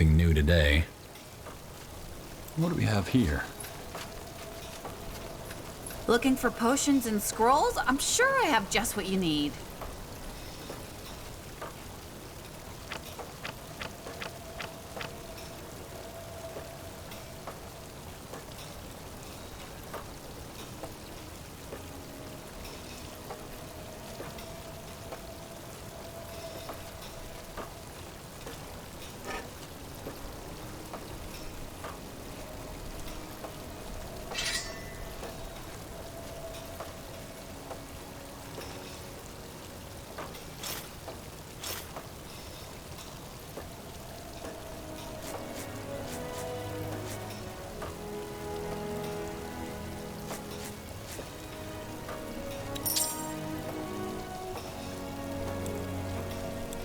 something new today. What do we have here? Looking for potions and scrolls? I'm sure I have just what you need.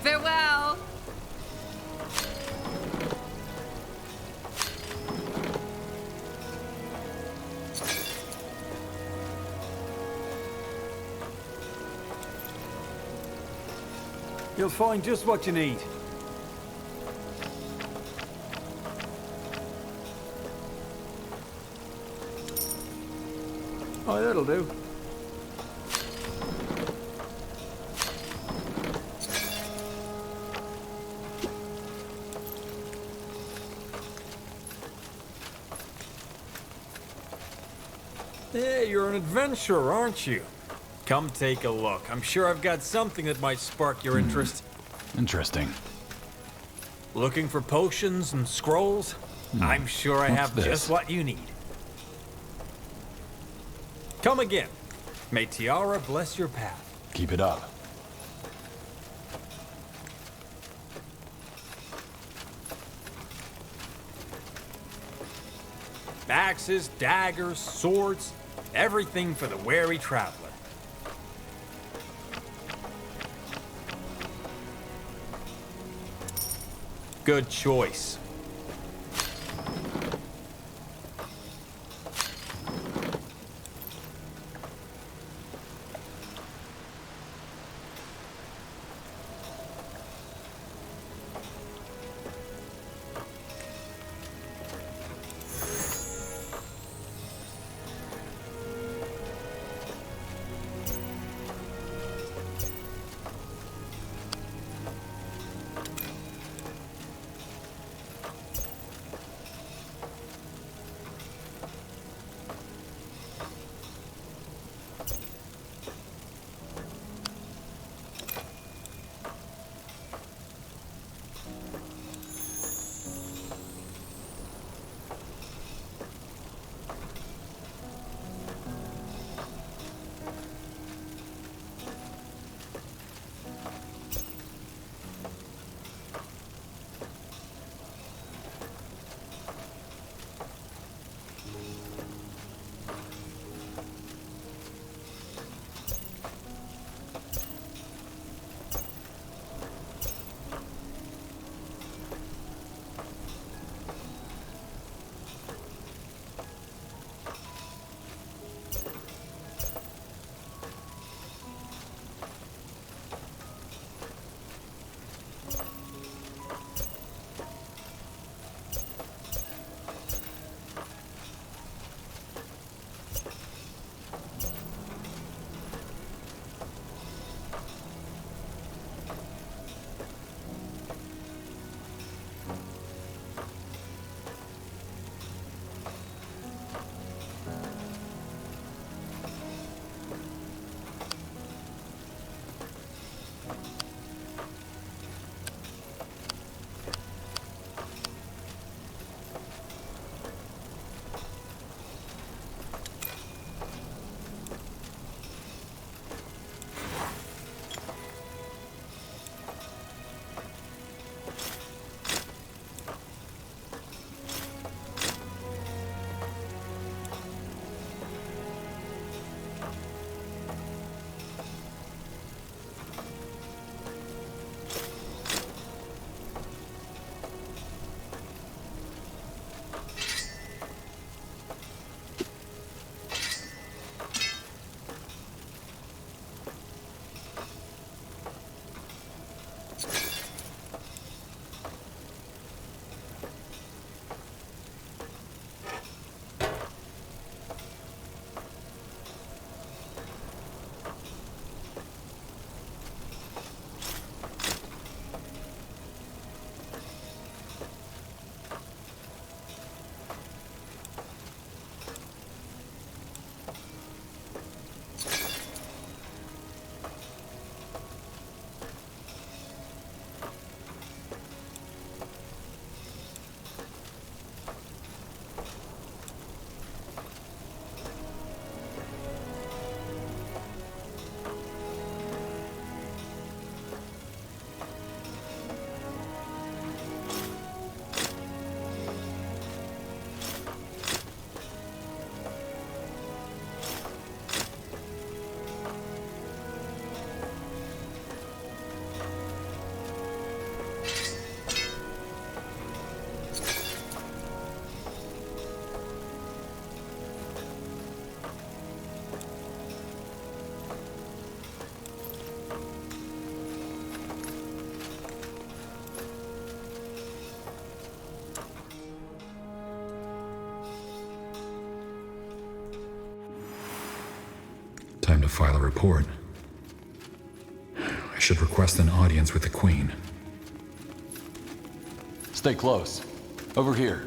Farewell! You'll find just what you need. Oh, that'll do. Hey, you're an adventurer, aren't you? Come take a look. I'm sure I've got something that might spark your interest. Interesting. Looking for potions and scrolls? I'm sure I have just what you need. Come again. May Tiara bless your path. Keep it up. Axes, daggers, swords, everything for the wary traveler. Good choice. to file a report. I should request an audience with the Queen. Stay close. Over here.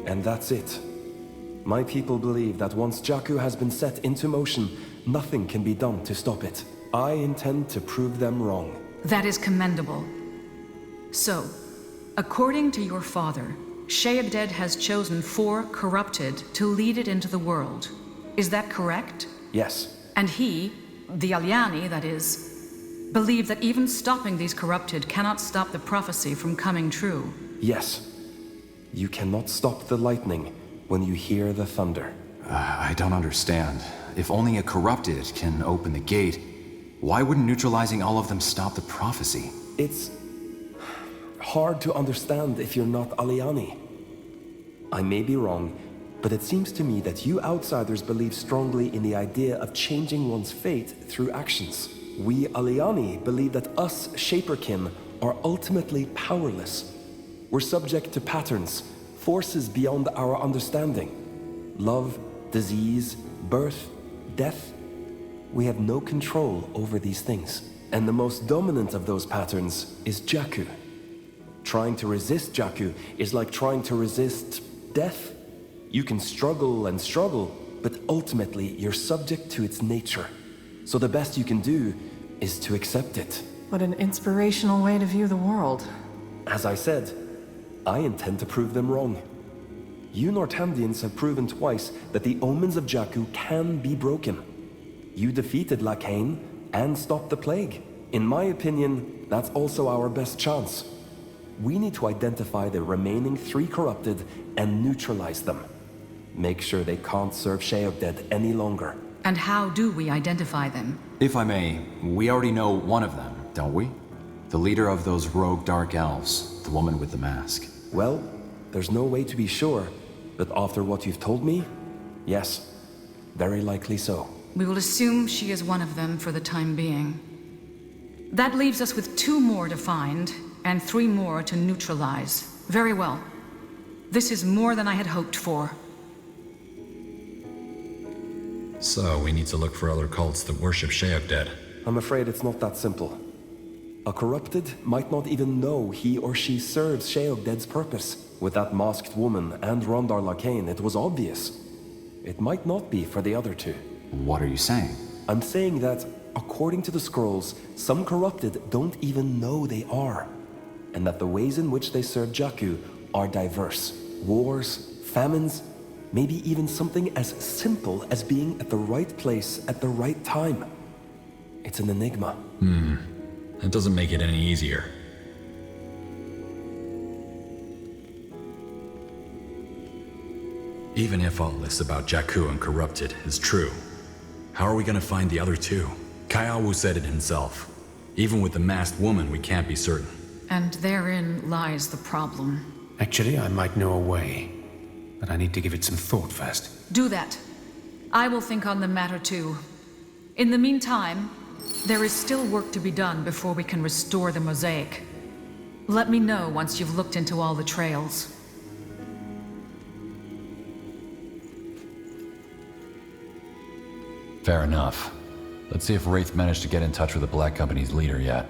And that's it. My people believe that once Jakku has been set into motion, nothing can be done to stop it. I intend to prove them wrong. That is commendable. So, according to your father, Sheogded has chosen 4 corrupted to lead it into the world. Is that correct? Yes. And he, the Aliani that is, believe that even stopping these corrupted cannot stop the prophecy from coming true. Yes. You cannot stop the lightning when you hear the thunder. I don't understand. If only a corrupted can open the gate, why wouldn't neutralizing all of them stop the prophecy? It's hard to understand if you're not Aliani. I may be wrong, but it seems to me that you outsiders believe strongly in the idea of changing one's fate through actions. We Aliani believe that us Shaperkin are ultimately powerless. We're subject to patterns, forces beyond our understanding. Love, disease, birth, death. We have no control over these things. And the most dominant of those patterns is Jakku. Trying to resist Jakku is like trying to resist death. You can struggle and struggle, but ultimately you're subject to its nature. So the best you can do is to accept it. What an inspirational way to view the world. As I said, I intend to prove them wrong. You Northamdians have proven twice that the omens of Jakku can be broken. You defeated Lacane and stopped the plague. In my opinion, that's also our best chance. We need to identify the remaining 3 corrupted and neutralize them. Make sure they can't serve Sheogded any longer. And how do we identify them? If I may, we already know one of them, don't we? The leader of those rogue dark elves, the woman with the mask. Well, there's no way to be sure, but after what you've told me, yes, very likely so. We will assume she is one of them for the time being. That leaves us with 2 more to find, and 3 more to neutralize. Very well. This is more than I had hoped for. So we need to look for other cults that worship Sheogded. I'm afraid it's not that simple. A corrupted might not even know he or she serves Sheogded's purpose. With that masked woman and Rondar Lacane, it was obvious. It might not be for the other 2. What are you saying? I'm saying that, according to the scrolls, some corrupted don't even know they are. And that the ways in which they serve Jakku are diverse. Wars, famines, maybe even something as simple as being at the right place at the right time. It's an enigma. That doesn't make it any easier. Even if all this about Jakku and Corrupted is true, how are we gonna find the other 2? Kaiawu said it himself. Even with the masked woman, we can't be certain. And therein lies the problem. Actually, I might know a way, but I need to give it some thought first. Do that. I will think on the matter too. In the meantime, there is still work to be done before we can restore the mosaic. Let me know once you've looked into all the trails. Fair enough. Let's see if Wraith managed to get in touch with the Black Company's leader yet.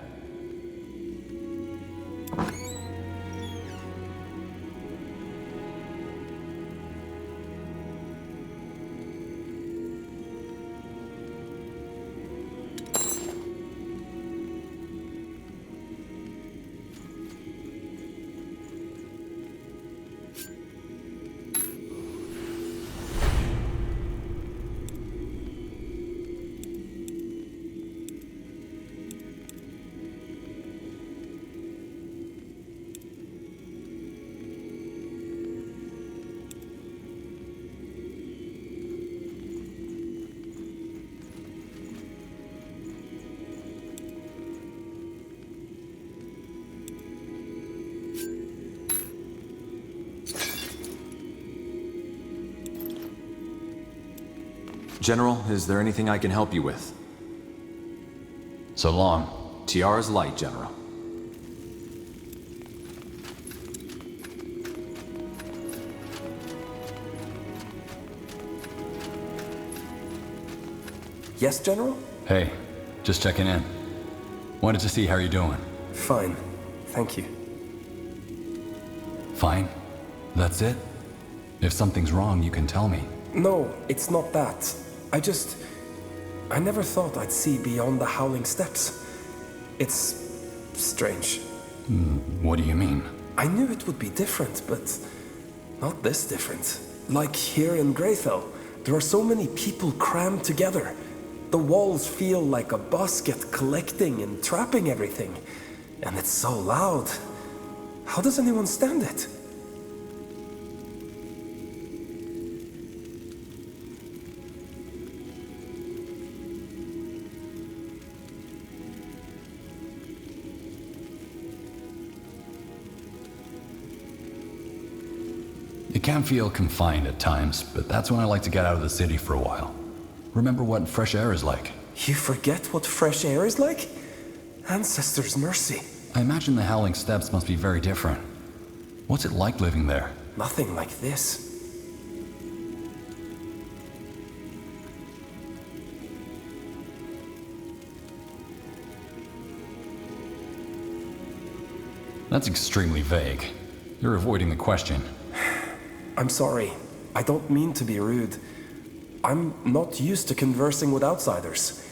General, is there anything I can help you with? So long. Tiara's light, General. Yes, General? Hey, just checking in. Wanted to see how you're doing. Fine. Thank you. Fine? That's it? If something's wrong, you can tell me. No, it's not that. I never thought I'd see beyond the Howling Steps. It's strange. What do you mean? I knew it would be different, but not this different. Like here in Greyfell, there are so many people crammed together. The walls feel like a basket collecting and trapping everything. And it's so loud. How does anyone stand it? It can feel confined at times, but that's when I like to get out of the city for a while. Remember what fresh air is like. You forget what fresh air is like? Ancestors' mercy. I imagine the Howling Steps must be very different. What's it like living there? Nothing like this. That's extremely vague. You're avoiding the question. I'm sorry. I don't mean to be rude. I'm not used to conversing with outsiders.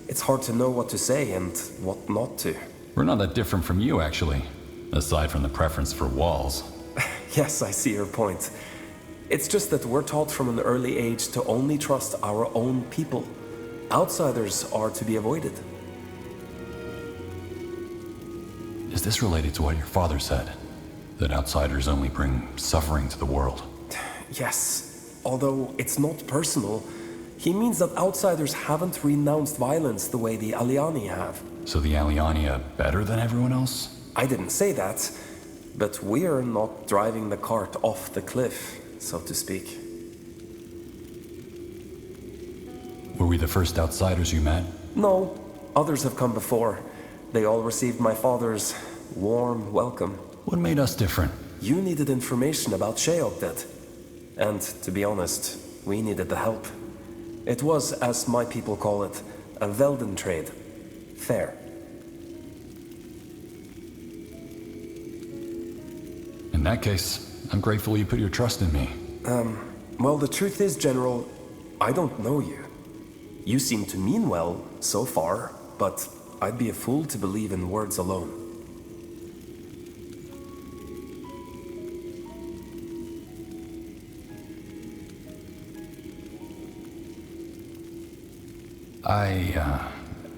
It's hard to know what to say and what not to. We're not that different from you, actually. Aside from the preference for walls. Yes, I see your point. It's just that we're taught from an early age to only trust our own people. Outsiders are to be avoided. Is this related to what your father said? That outsiders only bring suffering to the world? Yes, although it's not personal, he means that outsiders haven't renounced violence the way the Aliani have. So the Aliani are better than everyone else? I didn't say that, but we're not driving the cart off the cliff, so to speak. Were we the first outsiders you met? No, others have come before. They all received my father's warm welcome. What made us different? You needed information about Sheokdet. And to be honest, we needed the help. It was, as my people call it, a Velden trade. Fair. In that case, I'm grateful you put your trust in me. Well, the truth is, General, I don't know you. You seem to mean well, so far, but I'd be a fool to believe in words alone.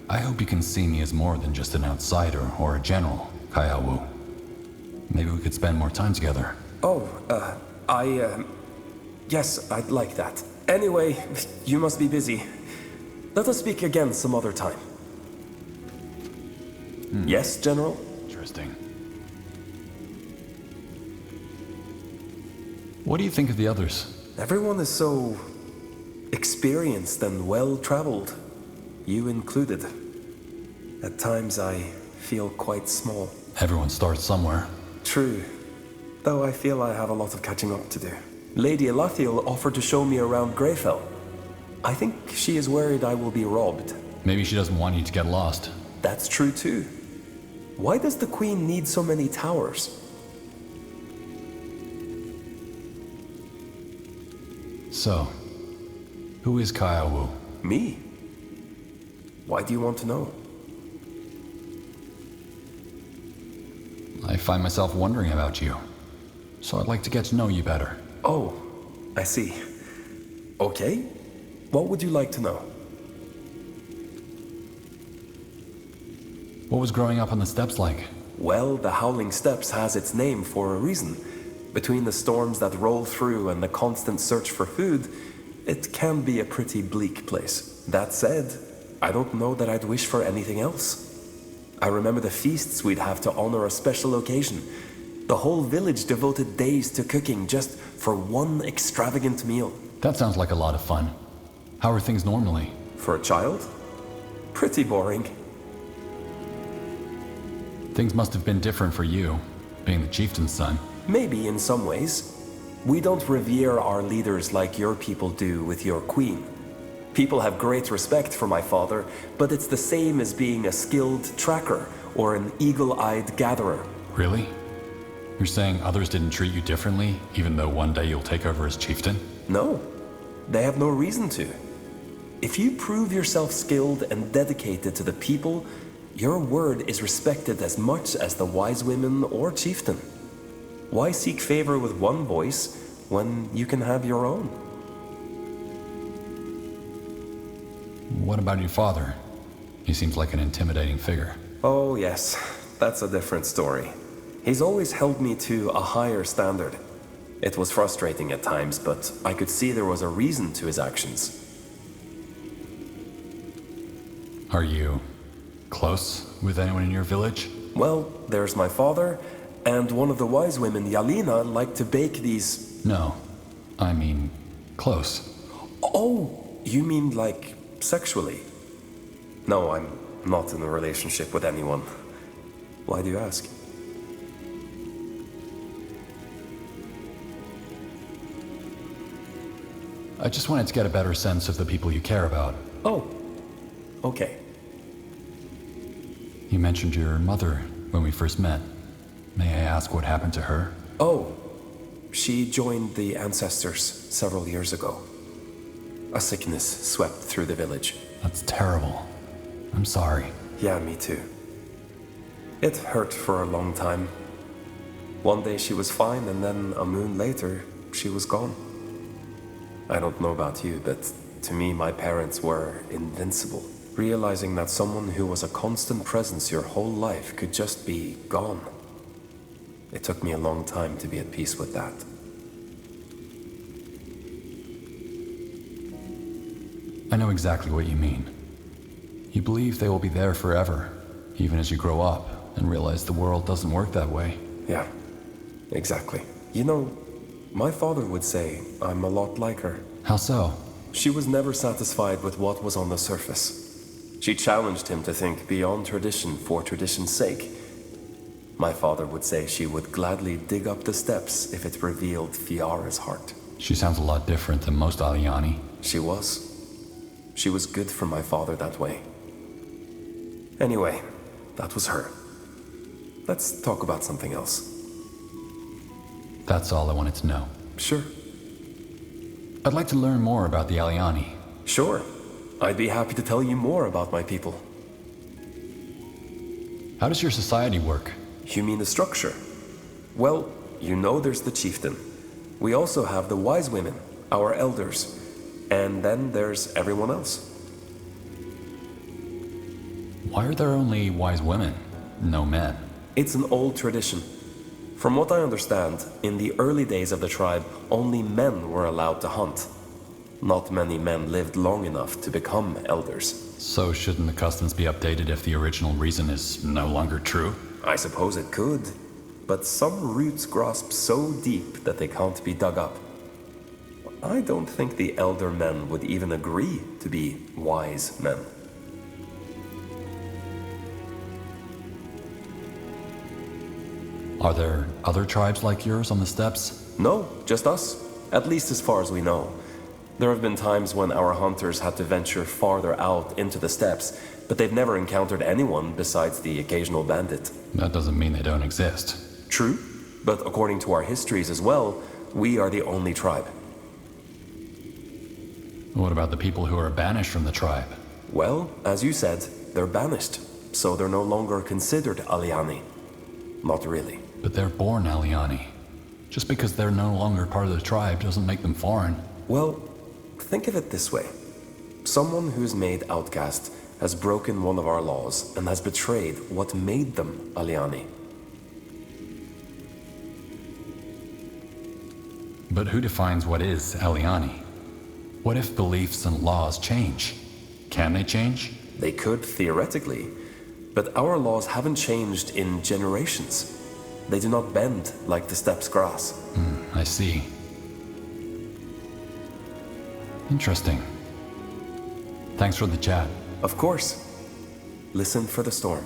I hope you can see me as more than just an outsider or a general, Kaiawu. Maybe we could spend more time together. Oh, yes, I'd like that. Anyway, you must be busy. Let us speak again some other time. Yes, General? Interesting. What do you think of the others? Everyone is so experienced and well-traveled. You included. At times I feel quite small. Everyone starts somewhere. True. Though I feel I have a lot of catching up to do. Lady Elathiel offered to show me around Greyfell. I think she is worried I will be robbed. Maybe she doesn't want you to get lost. That's true too. Why does the Queen need so many towers? So, who is Kaiawu? Me? Why do you want to know? I find myself wondering about you. So I'd like to get to know you better. Oh, I see. Okay. What would you like to know? What was growing up on the steppes like? Well, the Howling Steppes has its name for a reason. Between the storms that roll through and the constant search for food, it can be a pretty bleak place. That said, I don't know that I'd wish for anything else. I remember the feasts we'd have to honor a special occasion. The whole village devoted days to cooking just for one extravagant meal. That sounds like a lot of fun. How are things normally? For a child? Pretty boring. Things must have been different for you, being the chieftain's son. Maybe in some ways. We don't revere our leaders like your people do with your queen. People have great respect for my father, but it's the same as being a skilled tracker or an eagle-eyed gatherer. Really? You're saying others didn't treat you differently, even though one day you'll take over as chieftain? No, they have no reason to. If you prove yourself skilled and dedicated to the people, your word is respected as much as the wise women or chieftain. Why seek favor with one voice when you can have your own? What about your father? He seems like an intimidating figure. Oh yes, that's a different story. He's always held me to a higher standard. It was frustrating at times, but I could see there was a reason to his actions. Are you close with anyone in your village? Well, there's my father, and one of the wise women, Yalina, liked to bake these... No, I mean close. Oh, you mean like sexually? No, I'm not in a relationship with anyone. Why do you ask? I just wanted to get a better sense of the people you care about. Oh, okay. You mentioned your mother when we first met. May I ask what happened to her? Oh, she joined the ancestors several years ago. A sickness swept through the village. That's terrible. I'm sorry. Yeah, me too. It hurt for a long time. One day she was fine, and then a moon later, she was gone. I don't know about you, but to me, my parents were invincible. Realizing that someone who was a constant presence your whole life could just be gone. It took me a long time to be at peace with that. I know exactly what you mean. You believe they will be there forever, even as you grow up and realize the world doesn't work that way. Yeah, exactly. You know, my father would say I'm a lot like her. How so? She was never satisfied with what was on the surface. She challenged him to think beyond tradition for tradition's sake. My father would say she would gladly dig up the steps if it revealed Fiara's heart. She sounds a lot different than most Aliani. She was. She was good for my father that way. Anyway, that was her. Let's talk about something else. That's all I wanted to know. Sure. I'd like to learn more about the Aliani. Sure. I'd be happy to tell you more about my people. How does your society work? You mean the structure? Well, you know there's the chieftain. We also have the wise women, our elders. And then there's everyone else. Why are there only wise women, no men? It's an old tradition. From what I understand, in the early days of the tribe, only men were allowed to hunt. Not many men lived long enough to become elders. So shouldn't the customs be updated if the original reason is no longer true? I suppose it could, but some roots grasp so deep that they can't be dug up. I don't think the elder men would even agree to be wise men. Are there other tribes like yours on the steppes? No, just us. At least as far as we know. There have been times when our hunters had to venture farther out into the steppes, but they've never encountered anyone besides the occasional bandit. That doesn't mean they don't exist. True, but according to our histories as well, we are the only tribe. What about the people who are banished from the tribe? Well, as you said, they're banished, so they're no longer considered Aliani. Not really. But they're born Aliani. Just because they're no longer part of the tribe doesn't make them foreign. Well, think of it this way. Someone who's made outcast has broken one of our laws and has betrayed what made them Aliani. But who defines what is Aliani? What if beliefs and laws change? Can they change? They could, theoretically, but our laws haven't changed in generations. They do not bend like the steppes grass. I see. Interesting. Thanks for the chat. Of course. Listen for the storm.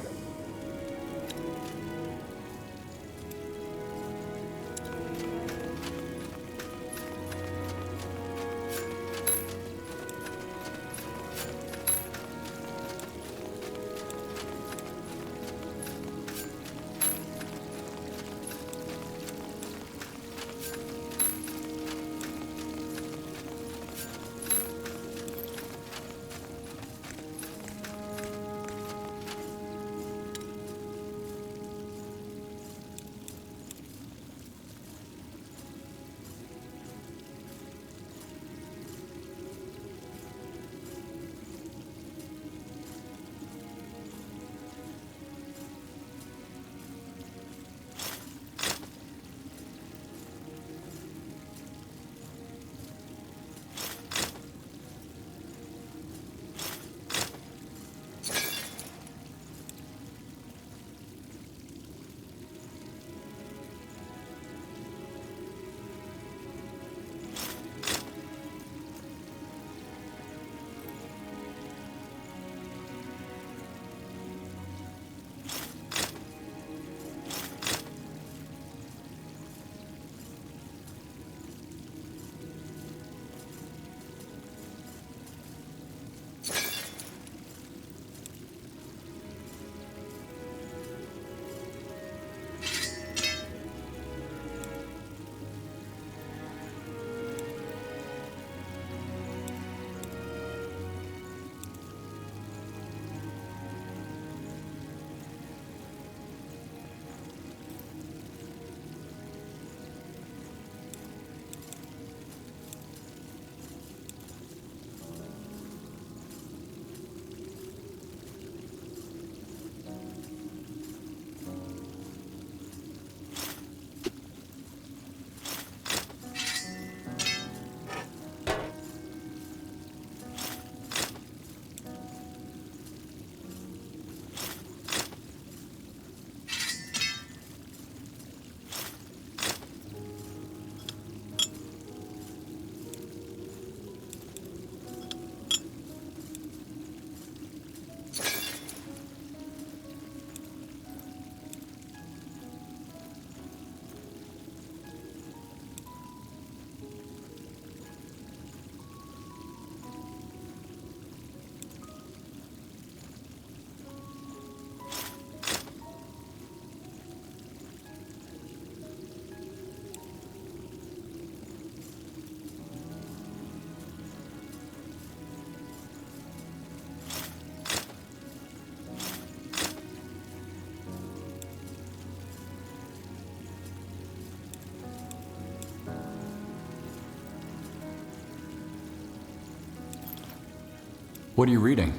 What are you reading?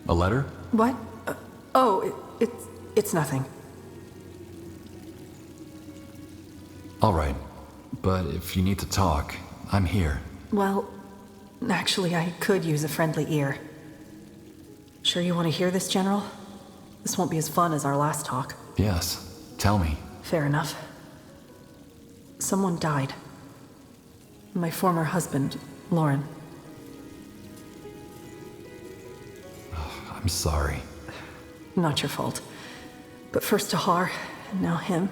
A letter? What? It's nothing. All right. But if you need to talk, I'm here. Well, actually, I could use a friendly ear. Sure you want to hear this, General? This won't be as fun as our last talk. Yes. Tell me. Fair enough. Someone died. My former husband, Lauren. I'm sorry. Not your fault. But first Tahar, and now him.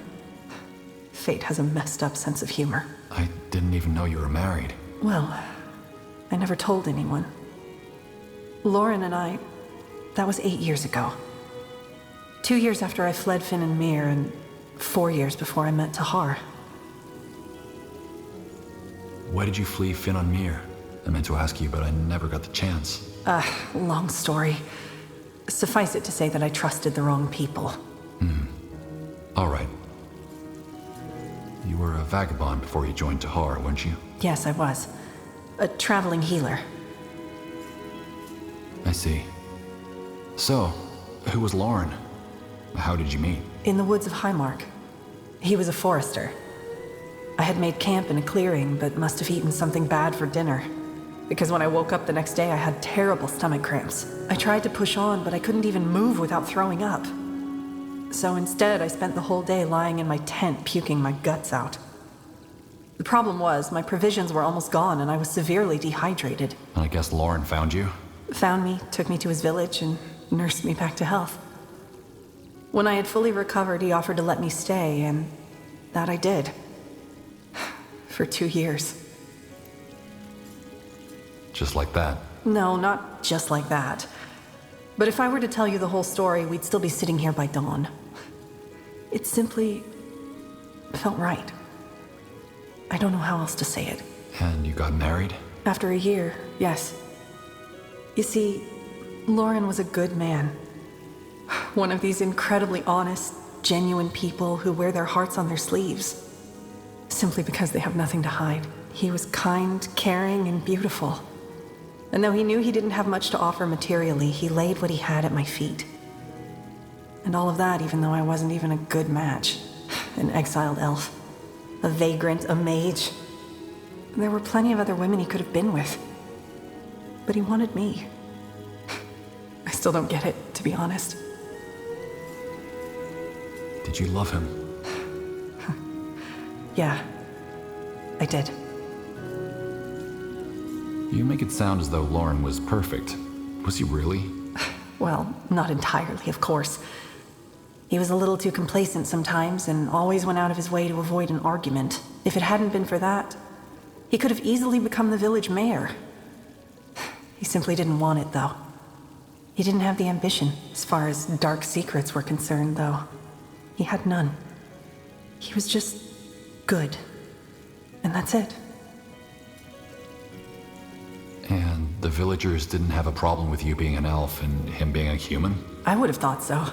Fate has a messed up sense of humor. I didn't even know you were married. Well, I never told anyone. Lauren and I, that was 8 years ago. 2 years after I fled Finn and Mir, and 4 years before I met Tahar. Why did you flee Finn on Mir? I meant to ask you, but I never got the chance. Long story. Suffice it to say that I trusted the wrong people. All right. You were a vagabond before you joined Tahar, weren't you? Yes, I was. A traveling healer. I see. So, who was Lauren? How did you meet? In the woods of Highmark. He was a forester. I had made camp in a clearing, but must have eaten something bad for dinner. Because when I woke up the next day, I had terrible stomach cramps. I tried to push on, but I couldn't even move without throwing up. So instead, I spent the whole day lying in my tent, puking my guts out. The problem was, my provisions were almost gone, and I was severely dehydrated. And I guess Lauren found you? Found me, took me to his village, and nursed me back to health. When I had fully recovered, he offered to let me stay, and that I did. For 2 years. Just like that? No, not just like that. But if I were to tell you the whole story, we'd still be sitting here by dawn. It simply felt right. I don't know how else to say it. And you got married? After a year, yes. You see, Lauren was a good man. One of these incredibly honest, genuine people who wear their hearts on their sleeves. Simply because they have nothing to hide. He was kind, caring, and beautiful. And though he knew he didn't have much to offer materially, he laid what he had at my feet. And all of that even though I wasn't even a good match. An exiled elf. A vagrant, a mage. There were plenty of other women he could have been with. But he wanted me. I still don't get it, to be honest. Did you love him? Yeah, I did. You make it sound as though Lauren was perfect. Was he really? Well, not entirely, of course. He was a little too complacent sometimes and always went out of his way to avoid an argument. If it hadn't been for that, he could have easily become the village mayor. He simply didn't want it, though. He didn't have the ambition, as far as dark secrets were concerned, though. He had none. He was just good. And that's it. And the villagers didn't have a problem with you being an elf and him being a human? I would have thought so.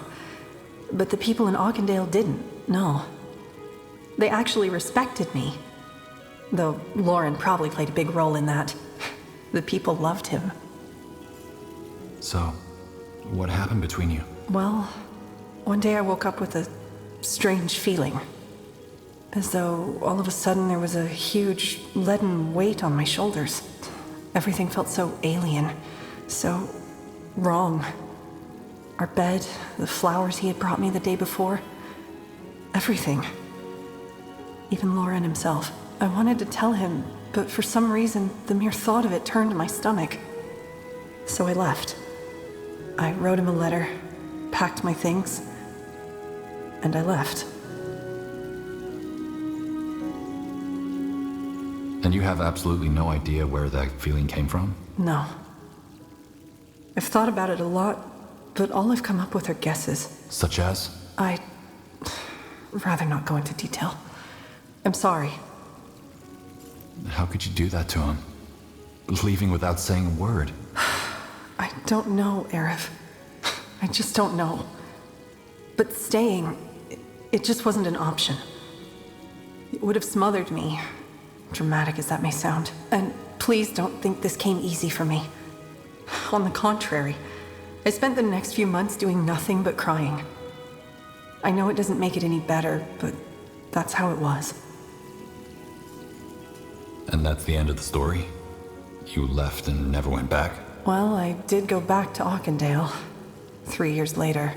But the people in Auchendale didn't, no. They actually respected me. Though Lauren probably played a big role in that. The people loved him. So, what happened between you? Well, one day I woke up with a strange feeling. As though all of a sudden there was a huge leaden weight on my shoulders. Everything felt so alien, so wrong. Our bed, the flowers he had brought me the day before, everything. Even Lauren himself. I wanted to tell him, but for some reason, the mere thought of it turned my stomach. So I left. I wrote him a letter, packed my things, and I left. And you have absolutely no idea where that feeling came from? No. I've thought about it a lot, but all I've come up with are guesses. Such as? I'd rather not go into detail. I'm sorry. How could you do that to him? Leaving without saying a word? I don't know, Aerith. I just don't know. But staying, it just wasn't an option. It would have smothered me. Dramatic as that may sound. And please don't think this came easy for me. On the contrary, I spent the next few months doing nothing but crying. I know it doesn't make it any better, but that's how it was. And that's the end of the story? You left and never went back? Well, I did go back to Auchendale 3 years later.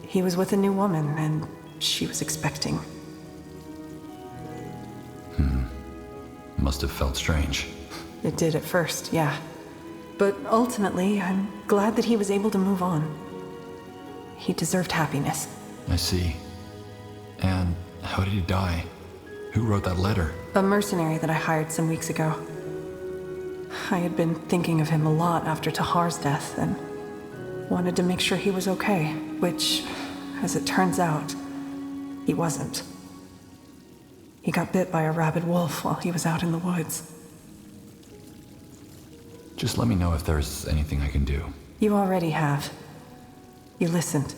He was with a new woman, and she was expecting. Must have felt strange. It did at first, yeah. But ultimately, I'm glad that he was able to move on. He deserved happiness. I see. And how did he die? Who wrote that letter? A mercenary that I hired some weeks ago. I had been thinking of him a lot after Tahar's death, and wanted to make sure he was okay, which, as it turns out, he wasn't. He got bit by a rabid wolf while he was out in the woods. Just let me know if there's anything I can do. You already have. You listened.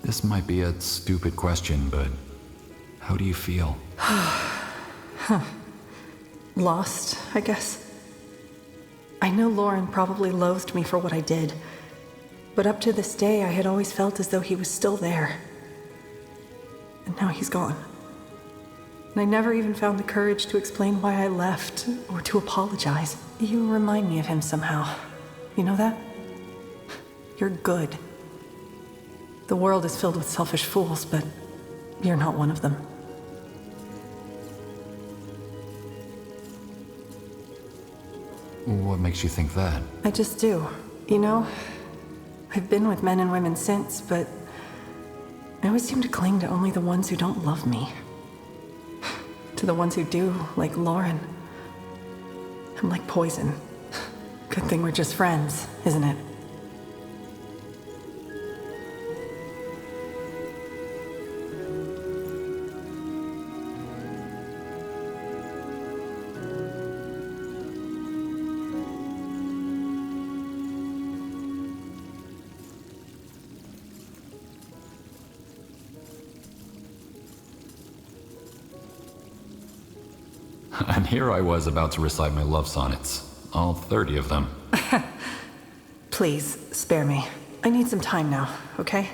This might be a stupid question, but how do you feel? Lost, I guess. I know Lauren probably loathed me for what I did, but up to this day I had always felt as though he was still there. And now he's gone. And I never even found the courage to explain why I left, or to apologize. You remind me of him somehow. You know that? You're good. The world is filled with selfish fools, but you're not one of them. What makes you think that? I just do. You know, I've been with men and women since, but I always seem to cling to only the ones who don't love me. To the ones who do, like Lauren. I'm like poison. Good thing we're just friends, isn't it? And here I was about to recite my love sonnets. All 30 of them. Please, spare me. I need some time now, okay?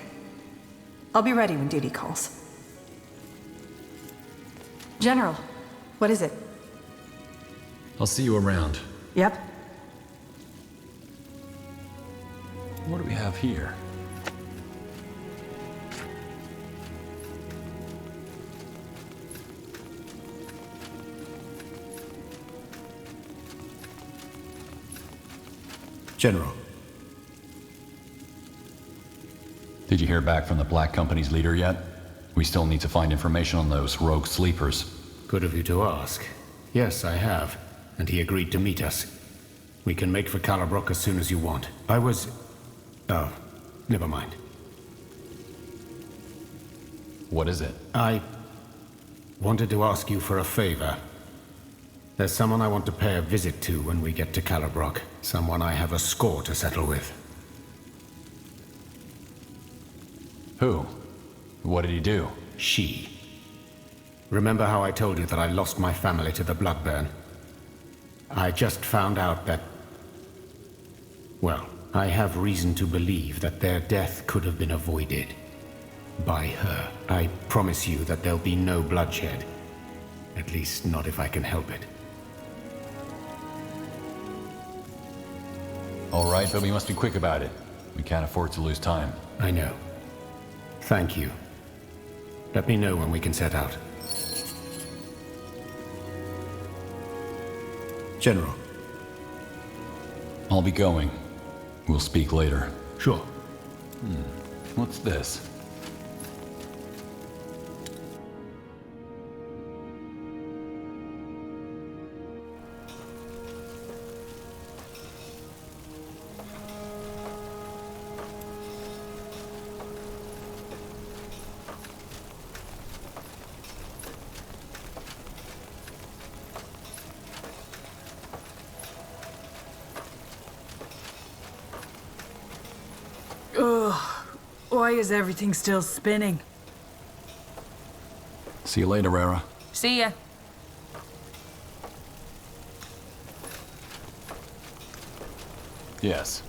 I'll be ready when duty calls. General, what is it? I'll see you around. Yep. What do we have here? General. Did you hear back from the Black Company's leader yet? We still need to find information on those rogue sleepers. Good of you to ask. Yes, I have. And he agreed to meet us. We can make for Calabrook as soon as you want. Oh, never mind. What is it? I wanted to ask you for a favor. There's someone I want to pay a visit to when we get to Calabrook. Someone I have a score to settle with. Who? What did he do? She. Remember how I told you that I lost my family to the Bloodburn? I just found out that... Well, I have reason to believe that their death could have been avoided. By her. I promise you that there'll be no bloodshed. At least not if I can help it. All right, but we must be quick about it. We can't afford to lose time. I know. Thank you. Let me know when we can set out. General. I'll be going. We'll speak later. Sure. What's this? Why is everything still spinning? See you later, Rara. See ya. Yes.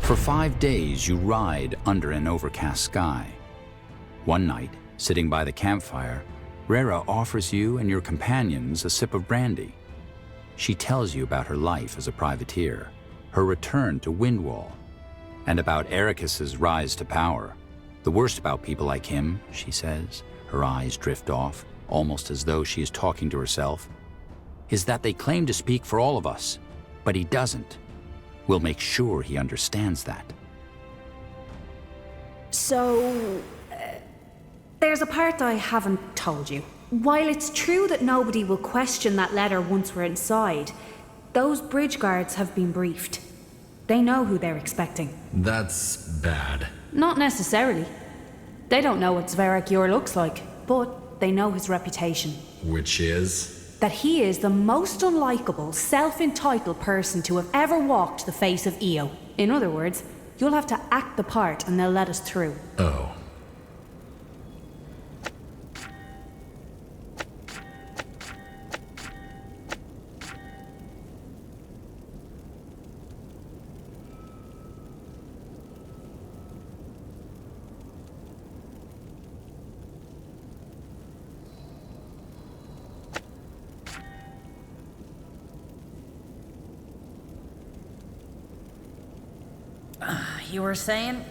For 5 days, you ride under an overcast sky. One night, sitting by the campfire, Rera offers you and your companions a sip of brandy. She tells you about her life as a privateer, her return to Windwall, and about Ericus's rise to power. The worst about people like him, she says, her eyes drift off, almost as though she is talking to herself, is that they claim to speak for all of us, but he doesn't. We'll make sure he understands that. So, there's a part I haven't told you. While it's true that nobody will question that letter once we're inside, those bridge guards have been briefed. They know who they're expecting. That's bad. Not necessarily. They don't know what Zverak Yor looks like, but they know his reputation. Which is? That he is the most unlikable, self-entitled person to have ever walked the face of Io. In other words, you'll have to act the part and they'll let us through. Oh. You were saying?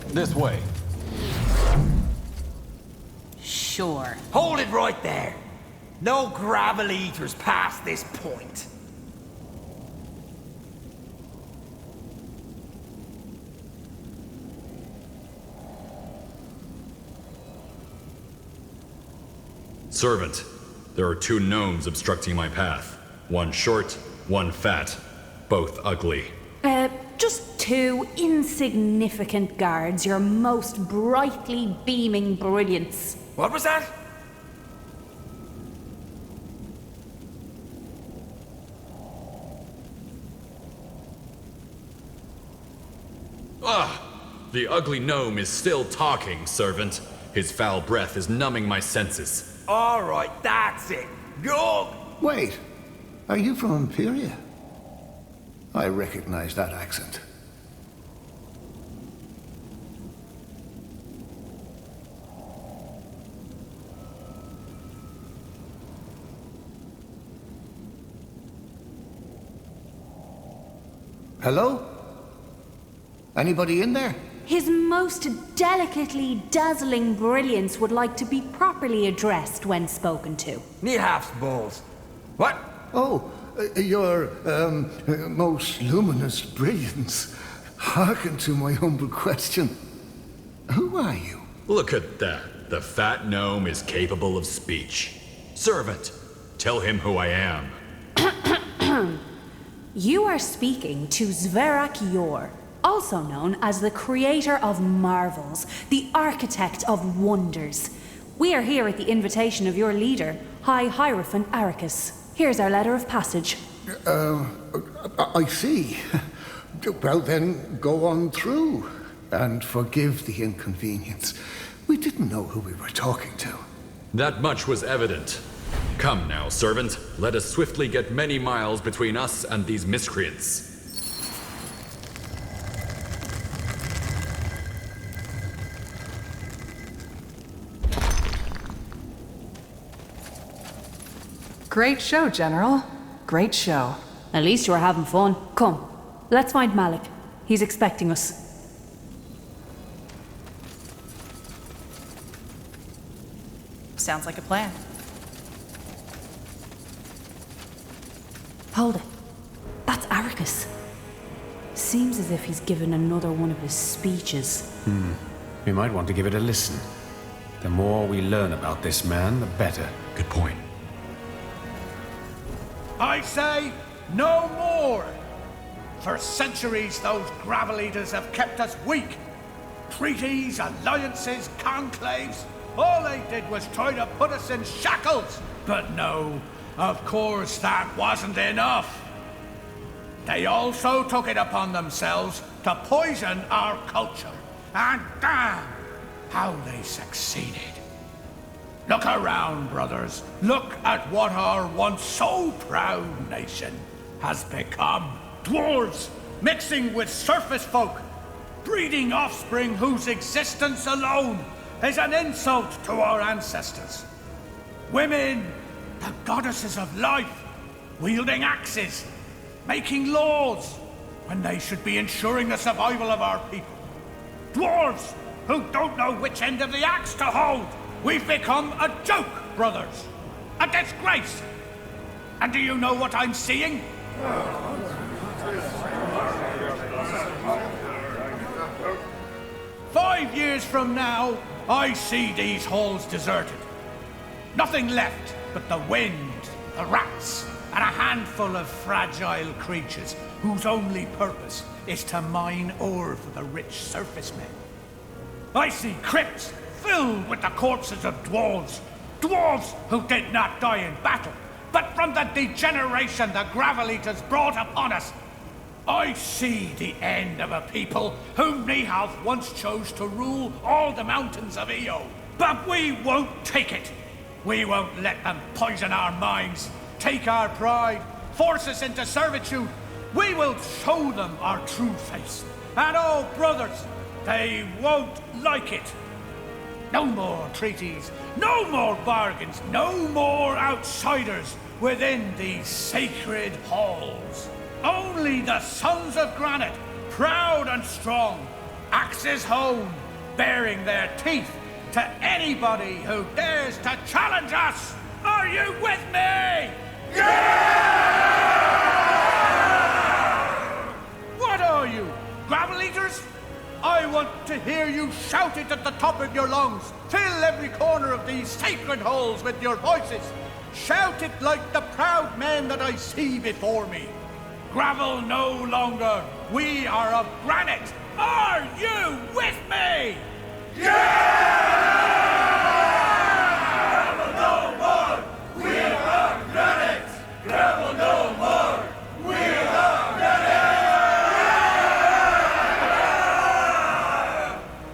This way. Sure. Hold it right there. No gravel eaters past this point. Servant, there are 2 gnomes obstructing my path. One short, one fat. Both ugly. Just 2 insignificant guards, your most brightly beaming brilliance. What was that? The ugly gnome is still talking, servant. His foul breath is numbing my senses. All right, that's it. Go! Wait, are you from Imperia? I recognize that accent. Hello? Anybody in there? His most delicately dazzling brilliance would like to be properly addressed when spoken to. Need half balls. What? Oh, your, most luminous brilliance. Hearken to my humble question. Who are you? Look at that. The fat gnome is capable of speech. Servant, tell him who I am. You are speaking to Zverak Yor, also known as the creator of marvels, the architect of wonders. We are here at the invitation of your leader, High Hierophant Aricus. Here's our letter of passage. I see. Well then, go on through. And forgive the inconvenience. We didn't know who we were talking to. That much was evident. Come now, servant. Let us swiftly get many miles between us and these miscreants. Great show, General. Great show. At least you're having fun. Come, let's find Malik. He's expecting us. Sounds like a plan. Hold it. That's Arrakis. Seems as if he's given another one of his speeches. We might want to give it a listen. The more we learn about this man, the better. Good point. I say, no more! For centuries, those gravel eaters have kept us weak. Treaties, alliances, conclaves, all they did was try to put us in shackles. But no, of course that wasn't enough. They also took it upon themselves to poison our culture. And damn, how they succeeded. Look around, brothers. Look at what our once so proud nation has become. Dwarves mixing with surface folk, breeding offspring whose existence alone is an insult to our ancestors. Women, the goddesses of life, wielding axes, making laws when they should be ensuring the survival of our people. Dwarves who don't know which end of the axe to hold. We've become a joke, brothers. A disgrace. And do you know what I'm seeing? 5 years from now, I see these halls deserted. Nothing left but the wind, the rats, and a handful of fragile creatures whose only purpose is to mine ore for the rich surface men. I see crypts filled with the corpses of dwarves. Dwarves who did not die in battle, but from the degeneration the gravel eaters brought upon us. I see the end of a people whom Nihalf once chose to rule all the mountains of Io. But we won't take it. We won't let them poison our minds, take our pride, force us into servitude. We will show them our true face. And oh, brothers, they won't like it. No more treaties, no more bargains, no more outsiders within these sacred halls. Only the sons of granite, proud and strong, axes honed, baring their teeth to anybody who dares to challenge us. Are you with me? Yeah! What are you, gravel eaters? I want to hear you shout it at the top of your lungs. Fill every corner of these sacred halls with your voices. Shout it like the proud men that I see before me. Gravel no longer. We are of granite. Are you with me? Yeah! Gravel no more. We are granite. Gravel no more. We are granite.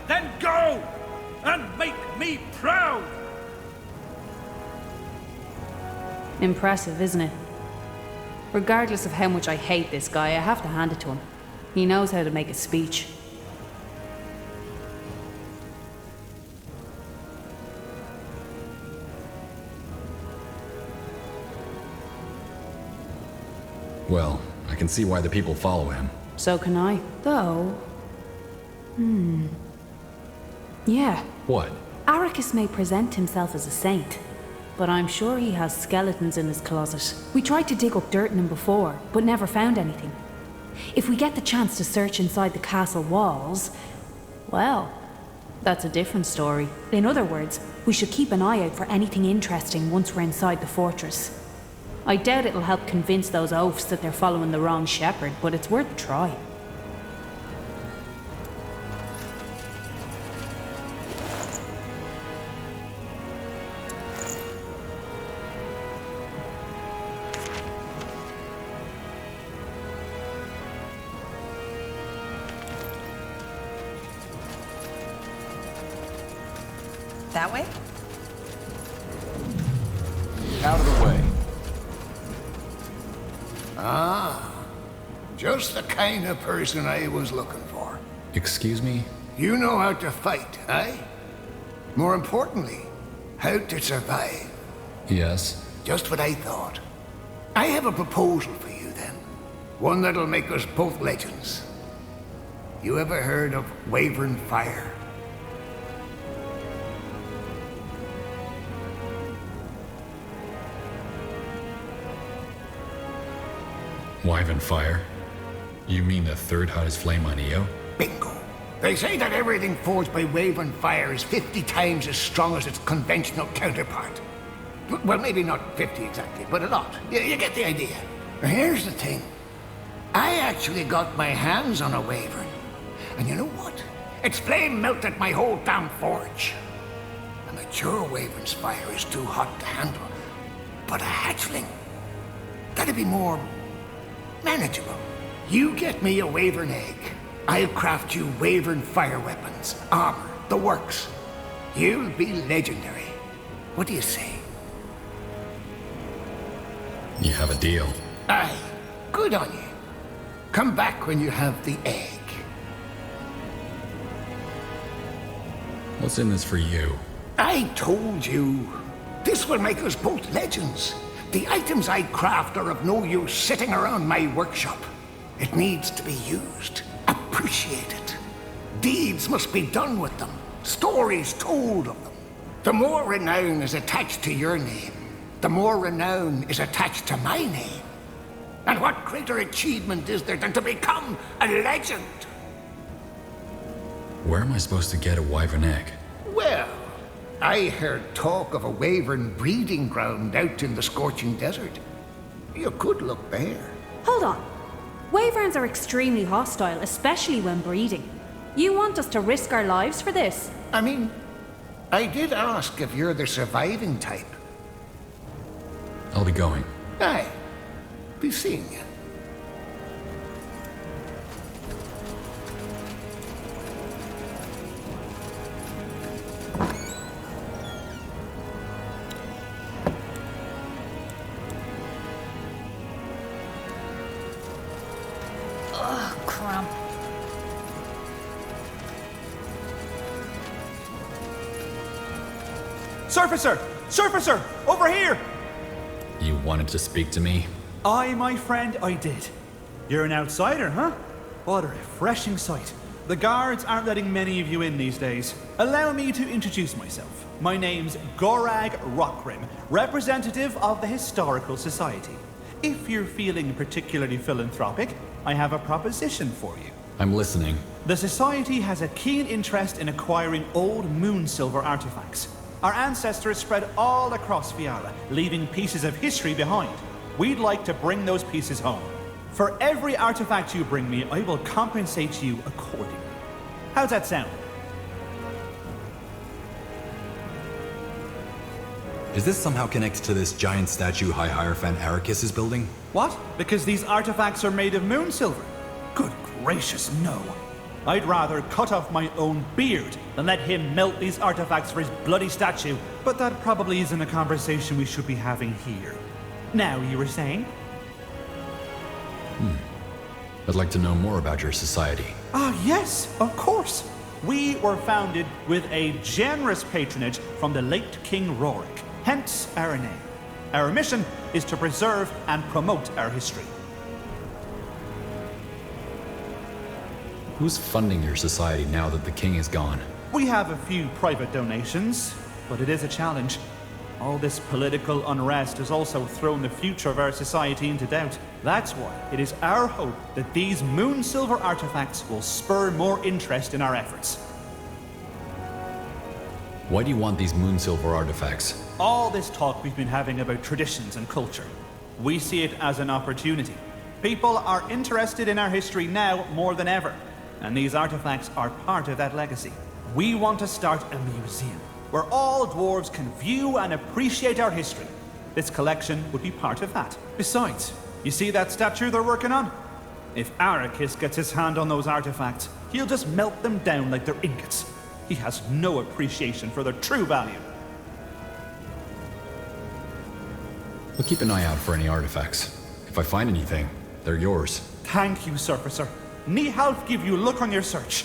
Then go and make me proud. Impressive, isn't it? Regardless of how much I hate this guy, I have to hand it to him. He knows how to make a speech. Well, I can see why the people follow him. So can I. Though... Yeah. What? Arrakis may present himself as a saint, but I'm sure he has skeletons in his closet. We tried to dig up dirt in him before, but never found anything. If we get the chance to search inside the castle walls, well, that's a different story. In other words, we should keep an eye out for anything interesting once we're inside the fortress. I doubt it'll help convince those oafs that they're following the wrong shepherd, but it's worth a try. That way? Out of the way. Ah, just the kind of person I was looking for. Excuse me? You know how to fight, eh? More importantly, how to survive. Yes. Just what I thought. I have a proposal for you then. One that'll make us both legends. You ever heard of Wyvern Fire? Wyvern Fire? You mean the third hottest flame on Io? Bingo. They say that everything forged by Wyvern Fire is 50 times as strong as its conventional counterpart. Well, maybe not 50 exactly, but a lot. You get the idea. Here's the thing. I actually got my hands on a Wyvern. And you know what? Its flame melted my whole damn forge. A mature Wyvern's fire is too hot to handle. But a hatchling, that'd be more manageable. You get me a Wyvern egg. I'll craft you Wyvern fire weapons, armor, the works. You'll be legendary. What do you say? You have a deal. Aye, good on you. Come back when you have the egg. What's in this for you? I told you. This will make us both legends. The items I craft are of no use sitting around my workshop. It needs to be used, appreciated. Deeds must be done with them, stories told of them. The more renown is attached to your name, the more renown is attached to my name. And what greater achievement is there than to become a legend? Where am I supposed to get a wyvern egg? Well, I heard talk of a wyvern breeding ground out in the scorching desert. You could look there. Hold on. Wyverns are extremely hostile, especially when breeding. You want us to risk our lives for this? I mean, I did ask if you're the surviving type. I'll be going. Aye. Be seeing you. Ugh, crump. Surfacer! Surfacer! Over here! You wanted to speak to me? Aye, my friend, I did. You're an outsider, huh? What a refreshing sight. The guards aren't letting many of you in these days. Allow me to introduce myself. My name's Gorag Rockrim, representative of the Historical Society. If you're feeling particularly philanthropic, I have a proposition for you. I'm listening. The Society has a keen interest in acquiring old moon silver artifacts. Our ancestors spread all across Fiala, leaving pieces of history behind. We'd like to bring those pieces home. For every artifact you bring me, I will compensate you accordingly. How's that sound? Is this somehow connected to this giant statue High Hierophant Arrakis is building? What? Because these artifacts are made of moon silver? Good gracious, no. I'd rather cut off my own beard than let him melt these artifacts for his bloody statue. But that probably isn't a conversation we should be having here. Now, you were saying? I'd like to know more about your society. Ah, yes, of course. We were founded with a generous patronage from the late King Rorik, hence our name. Our mission is to preserve and promote our history. Who's funding your society now that the king is gone? We have a few private donations, but it is a challenge. All this political unrest has also thrown the future of our society into doubt. That's why it is our hope that these moon silver artifacts will spur more interest in our efforts. Why do you want these moon silver artifacts? All this talk we've been having about traditions and culture, we see it as an opportunity. People are interested in our history now more than ever, and these artifacts are part of that legacy. We want to start a museum where all dwarves can view and appreciate our history. This collection would be part of that. Besides, you see that statue they're working on? If Arrakis gets his hand on those artifacts, he'll just melt them down like they're ingots. He has no appreciation for their true value. We'll keep an eye out for any artifacts. If I find anything, they're yours. Thank you, Surfacer. Ni half give you luck on your search.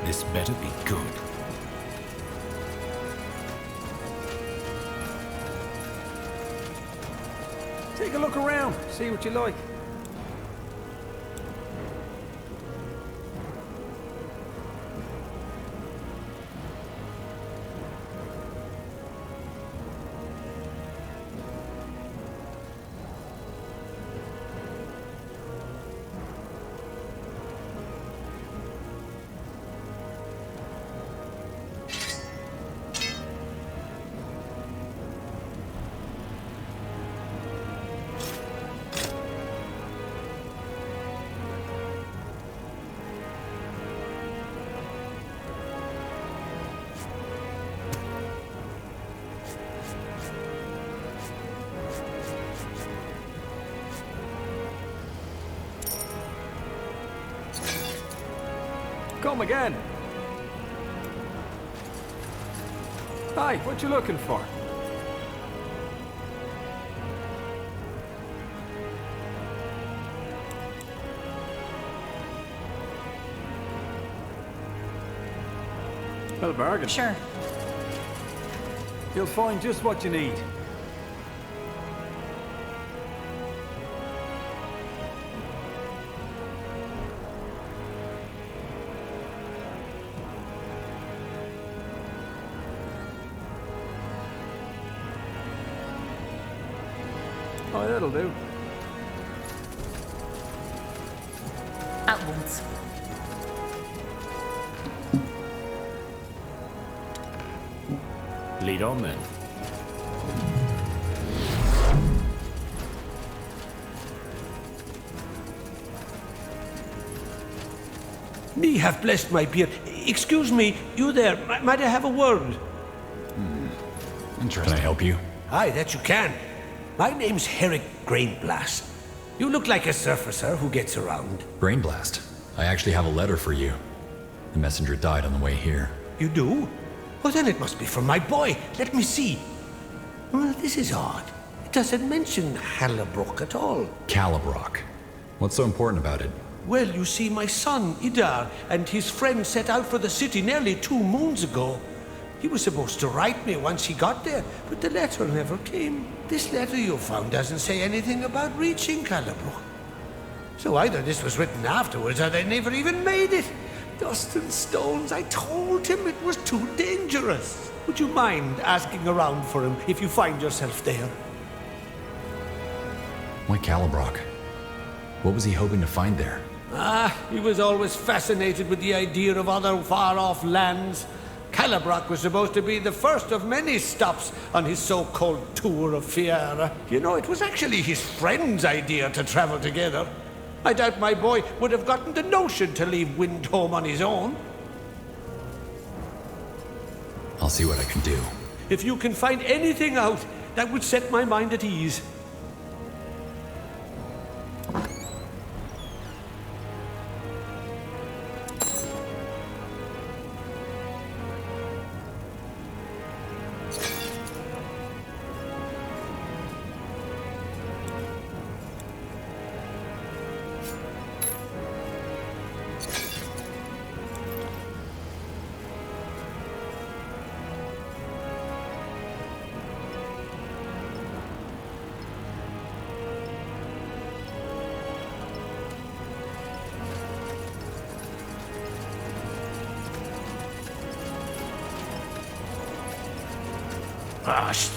This better be good. Take a look around, see what you like. Come again. Hi, what you looking for? Well, bargain. Sure. You'll find just what you need. Oh, that'll do. At once. Lead on then. Me have blessed my beard. Excuse me, you there, might I have a word? Interesting. Can I help you? Aye, that you can. My name's Herrick Grainblast. You look like a surfacer who gets around. Brainblast. I actually have a letter for you. The messenger died on the way here. You do? Well, then it must be from my boy. Let me see. Well, this is odd. It doesn't mention Halabrook at all. Calibrock. What's so important about it? Well, you see, my son, Idar, and his friend set out for the city nearly 2 moons ago. He was supposed to write me once he got there, but the letter never came. This letter you found doesn't say anything about reaching Calibrook. So either this was written afterwards, or they never even made it. Dust and stones, I told him it was too dangerous. Would you mind asking around for him if you find yourself there? Why Calibrock? What was he hoping to find there? He was always fascinated with the idea of other far-off lands. Calibrock was supposed to be the first of many stops on his so-called tour of Fiera. You know, it was actually his friend's idea to travel together. I doubt my boy would have gotten the notion to leave Windhome on his own. I'll see what I can do. If you can find anything out, that would set my mind at ease.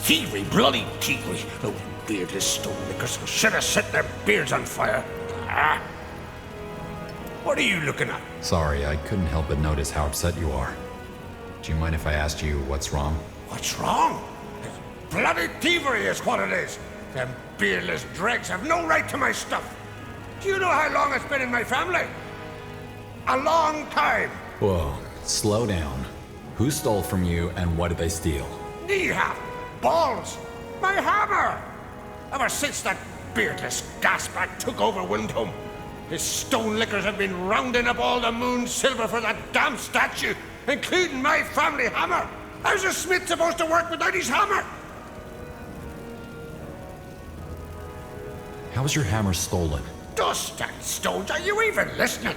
Thievery, bloody thievery. Those beardless stonelickers should have set their beards on fire. What are you looking at? Sorry, I couldn't help but notice how upset you are. Do you mind if I asked you what's wrong? What's wrong? Bloody thievery is what it is. Them beardless dregs have no right to my stuff. Do you know how long it's been in my family? A long time. Whoa, slow down. Who stole from you and what did they steal? Knee half. Balls. My hammer. Ever since that beardless gasbag took over Windham, his stone lickers have been rounding up all the moon silver for that damn statue, including my family hammer. How's a smith supposed to work without his hammer? How was your hammer stolen? Dust and stones, are you even listening?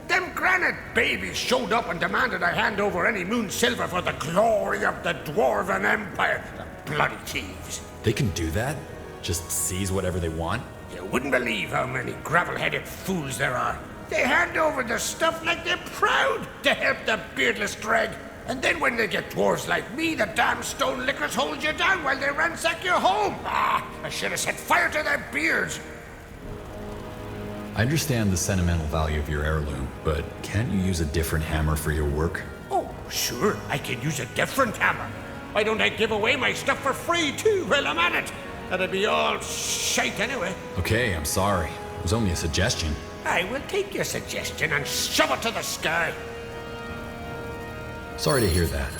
Them granite babies showed up and demanded I hand over any moon silver for the glory of the Dwarven Empire. The bloody thieves. They can do that? Just seize whatever they want? You wouldn't believe how many gravel-headed fools there are. They hand over the stuff like they're proud to help the beardless dreg. And then when they get dwarves like me, the damn stone lickers hold you down while they ransack your home. Ah, I should have set fire to their beards. I understand the sentimental value of your heirloom, but can't you use a different hammer for your work? Oh, sure, I could use a different hammer. Why don't I give away my stuff for free, too, while I'm at it? That'd be all shite anyway. Okay, I'm sorry. It was only a suggestion. I will take your suggestion and shove it to the sky. Sorry to hear that.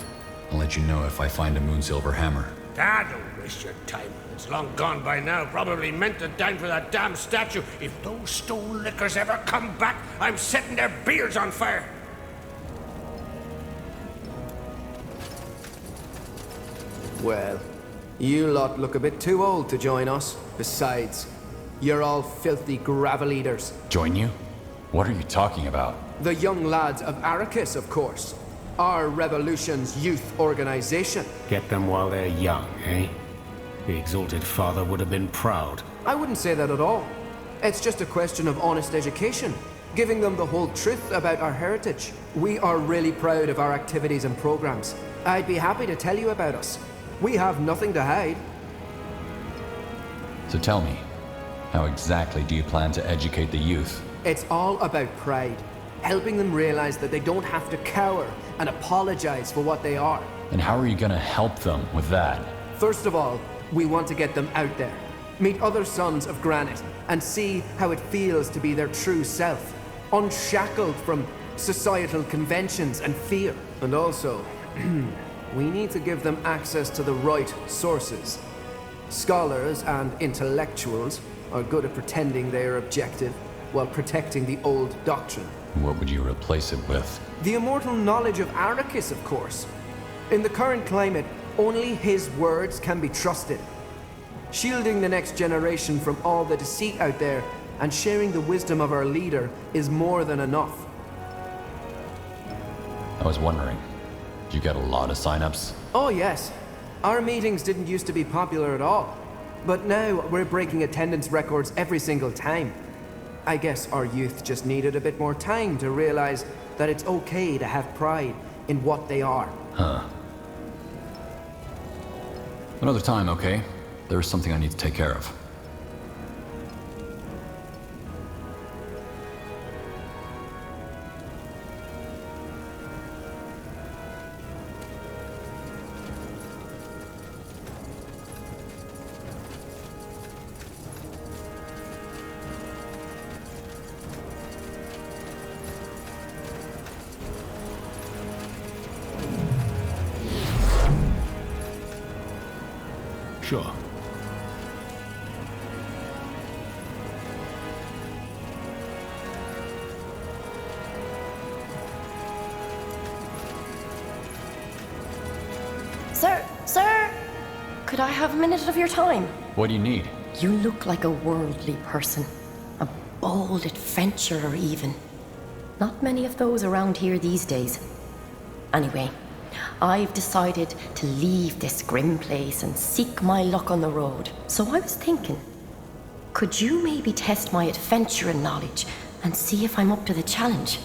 I'll let you know if I find a moonsilver hammer. Ah, don't waste your time. It's long gone by now. Probably meant it down for that damn statue. If those stone lickers ever come back, I'm setting their beards on fire. Well, you lot look a bit too old to join us. Besides, you're all filthy gravel eaters. Join you? What are you talking about? The young lads of Arrakis, of course. Our revolution's youth organization. Get them while they're young, eh? The Exalted Father would have been proud. I wouldn't say that at all. It's just a question of honest education, giving them the whole truth about our heritage. We are really proud of our activities and programs. I'd be happy to tell you about us. We have nothing to hide. So tell me, how exactly do you plan to educate the youth? It's all about pride. Helping them realize that they don't have to cower and apologize for what they are. And how are you gonna help them with that? First of all, we want to get them out there, meet other sons of Granite, and see how it feels to be their true self, unshackled from societal conventions and fear. And also, we need to give them access to the right sources. Scholars and intellectuals are good at pretending they are objective while protecting the old doctrine. What would you replace it with? The immortal knowledge of Arrakis, of course. In the current climate, only his words can be trusted. Shielding the next generation from all the deceit out there and sharing the wisdom of our leader is more than enough. I was wondering, did you get a lot of sign-ups? Oh yes. Our meetings didn't used to be popular at all. But now we're breaking attendance records every single time. I guess our youth just needed a bit more time to realize that it's okay to have pride in what they are. Huh. Another time, okay? There's something I need to take care of. Sure. Sir, could I have a minute of your time? What do you need? You look like a worldly person, a bold adventurer even. Not many of those around here these days. Anyway, I've decided to leave this grim place and seek my luck on the road. So I was thinking, could you maybe test my adventuring knowledge and see if I'm up to the challenge?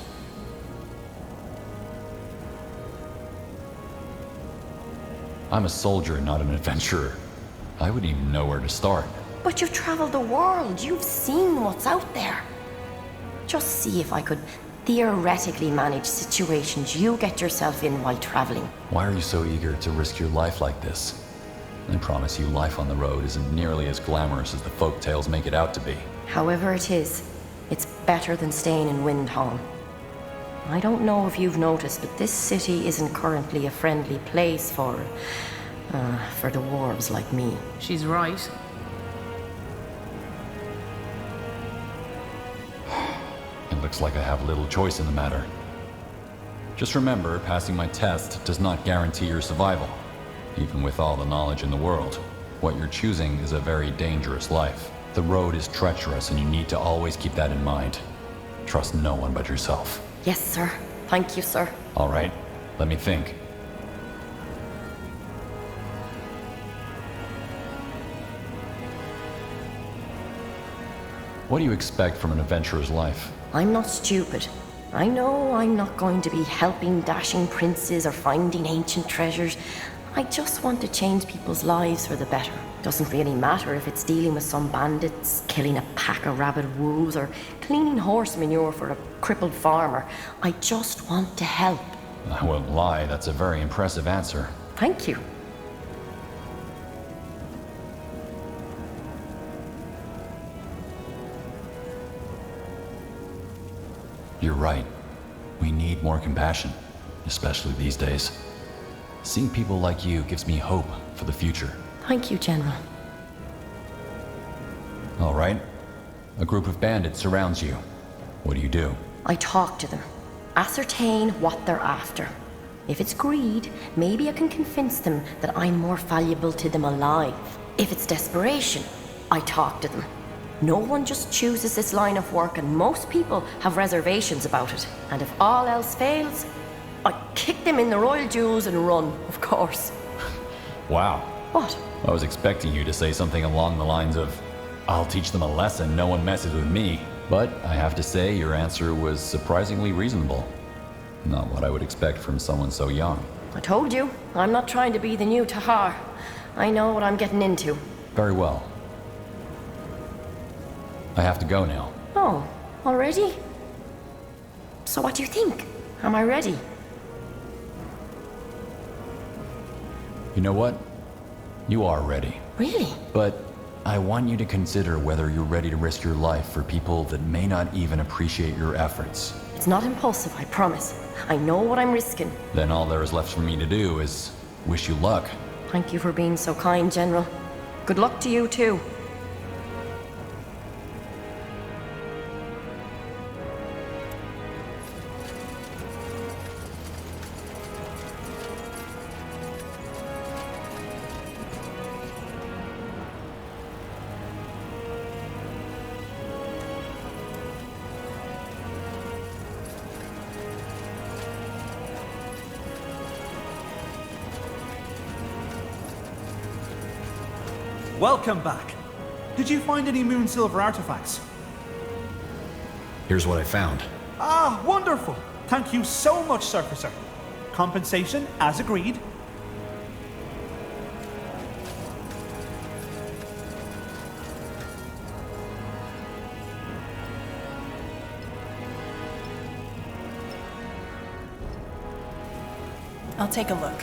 I'm a soldier, not an adventurer. I wouldn't even know where to start. But you've traveled the world. You've seen what's out there. Just see if I could theoretically manage situations you get yourself in while traveling. Why are you so eager to risk your life like this? I promise you, life on the road isn't nearly as glamorous as the folk tales make it out to be. However it is, it's better than staying in Windham. I don't know if you've noticed, but this city isn't currently a friendly place for the dwarves like me. She's right. It looks like I have little choice in the matter. Just remember, passing my test does not guarantee your survival. Even with all the knowledge in the world, what you're choosing is a very dangerous life. The road is treacherous and you need to always keep that in mind. Trust no one but yourself. Yes, sir. Thank you, sir. All right, let me think. What do you expect from an adventurer's life? I'm not stupid. I know I'm not going to be helping dashing princes or finding ancient treasures. I just want to change people's lives for the better. Doesn't really matter if it's dealing with some bandits, killing a pack of rabid wolves, or cleaning horse manure for a crippled farmer. I just want to help. I won't lie, that's a very impressive answer. Thank you. You're right. We need more compassion, especially these days. Seeing people like you gives me hope for the future. Thank you, General. All right. A group of bandits surrounds you. What do? I talk to them. Ascertain what they're after. If it's greed, maybe I can convince them that I'm more valuable to them alive. If it's desperation, I talk to them. No one just chooses this line of work, and most people have reservations about it. And if all else fails, I kick them in the royal jewels and run, of course. Wow. What? I was expecting you to say something along the lines of, I'll teach them a lesson, no one messes with me. But I have to say, your answer was surprisingly reasonable. Not what I would expect from someone so young. I told you, I'm not trying to be the new Tahar. I know what I'm getting into. Very well. I have to go now. Oh, already? So what do you think? Am I ready? You know what? You are ready. Really? But I want you to consider whether you're ready to risk your life for people that may not even appreciate your efforts. It's not impulsive, I promise. I know what I'm risking. Then all there is left for me to do is wish you luck. Thank you for being so kind, General. Good luck to you, too. Welcome back. Did you find any moon silver artifacts? Here's what I found. Ah, wonderful. Thank you so much, Surfacer. Compensation, as agreed. I'll take a look.